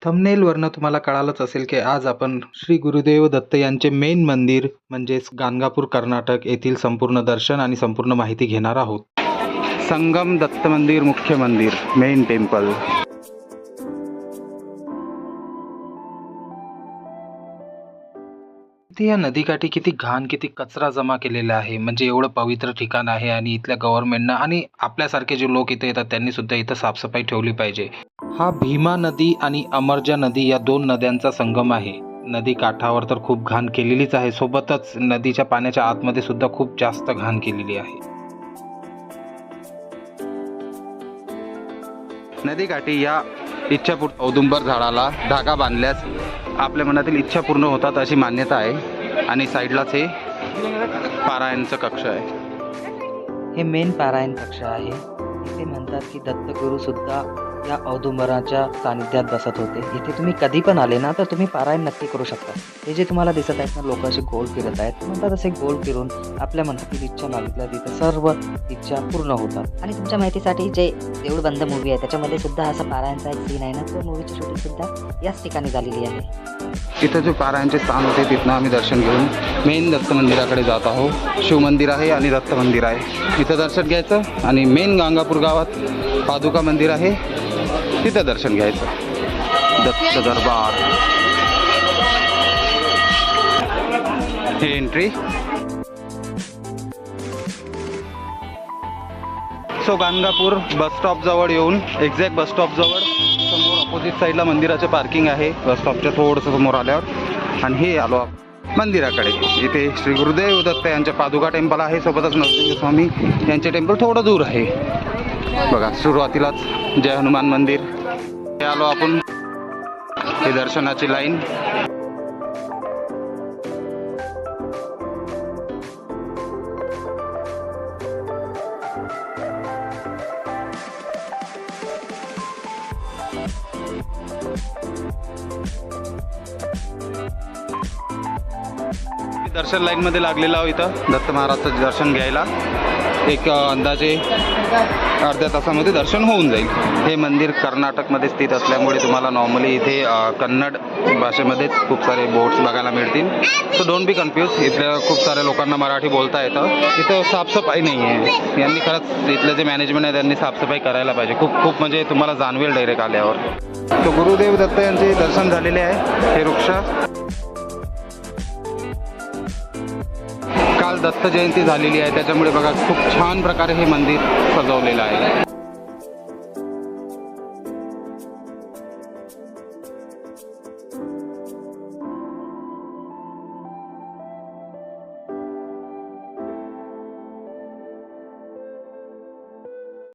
थंबनेलवरनं तुम्हाला कळालंच असेल की आज आपण श्री गुरुदेव दत्त यांचे मेन मंदिर म्हणजेच गाणगापूर कर्नाटक येथील संपूर्ण दर्शन आणि संपूर्ण माहिती घेणार आहोत. संगम दत्त मंदिर, मुख्य मंदिर, मेन टेम्पल. इथे या नदीकाठी किती घाण, किती कचरा जमा केलेला आहे. म्हणजे एवढं पवित्र ठिकाण आहे आणि इथल्या गव्हर्नमेंटनं आणि आपल्यासारखे जे लोक इथे येतात त्यांनी सुद्धा इथं साफसफाई ठेवली पाहिजे. हा भीमा नदी आणि अमरजा नदी या दोन नद्यांचा संगम आहे. नदी काठावर तर खूप घाण केलेलीच आहे, सोबतच नदीच्या पाण्याच्या आतमध्ये सुद्धा खूप जास्त घाण केलेली आहे. नदीकाठी या इच्छापूर्ण औदुंबर झाडाला धागा बांधल्यास आपल्या मनातील इच्छा पूर्ण होतात अशी मान्यता आहे. आणि साईडलाच हे पारायणचं कक्ष आहे. हे मेन पारायण कक्ष आहे. इथे म्हणतात की दत्तगुरू सुद्धा या औदुंबराच्या सानिध्यात बसत होते. इथे तुम्ही कधी पण आले ना तर तुम्ही पारायण नक्की करू शकता. हे जे तुम्हाला दिसत आहेत ना, लोक असे गोल फिरत आहेत, म्हणतात असे गोल फिरून आपल्या मनातील इच्छा मागितल्या तिथे सर्व इच्छा पूर्ण होतात. आणि तुमच्या माहितीसाठी जे देऊळ बंद मूवी आहे त्याच्यामध्ये सुद्धा असा पारायणचा एक सीन आहे ना, तो मूवीची शूटिंग सुद्धा याच ठिकाणी झालेली आहे. इथं जे पारायणचे स्थान होते तिथनं आम्ही दर्शन घेऊन मेन दत्त मंदिराकडे जात आहोत. शिवमंदिर आहे आणि दत्त मंदिर आहे. इथं दर्शन घ्यायचं आणि मेन गाणगापूर गावात पादुका मंदिर आहे, तिथं दर्शन घ्यायचं. दत्त दरबार, हे entry. So Ganagapur bus stop जवळ येऊन एक्झॅक्ट बस स्टॉप जवळ समोर ऑपोजिट साईडला मंदिराचे पार्किंग आहे. बस स्टॉपच्या थोडंसं समोर आल्यावर आणि हे आलो मंदिराकडे. इथे श्री गुरुदेव दत्त यांच्या पादुका टेम्पल आहे, सोबतच नरसिंह स्वामी यांचे टेम्पल थोडं दूर आहे. बघा सुरुवातीलाच जय हनुमान मंदिर. हे आलो आपण, हे दर्शनाची लाईन. दर्शन लाईन मध्ये लागलेला आहोत इथं दत्त महाराजचं दर्शन घ्यायला. एक अंदाजे अर्ध्या तासामध्ये दर्शन होऊन जाईल. हे मंदिर कर्नाटकमध्ये स्थित असल्यामुळे तुम्हाला नॉर्मली इथे कन्नड भाषेमध्येच खूप सारे बोर्ड्स बघायला मिळतील. So don't be confuse. इथल्या खूप साऱ्या लोकांना मराठी बोलता येतं. इथं साफसफाई नाही आहे. यांनी खरंच इथलं जे मॅनेजमेंट आहे त्यांनी साफसफाई करायला पाहिजे. खूप म्हणजे तुम्हाला जाणवेल डायरेक्ट आल्यावर. तो गुरुदेव दत्त यांचे दर्शन झालेले आहे. हे वृक्ष काल दत्त जयंती झालेली आहे, त्याच्यामुळे बघा खूप छान प्रकारे हे मंदिर सजवलेलं आहे.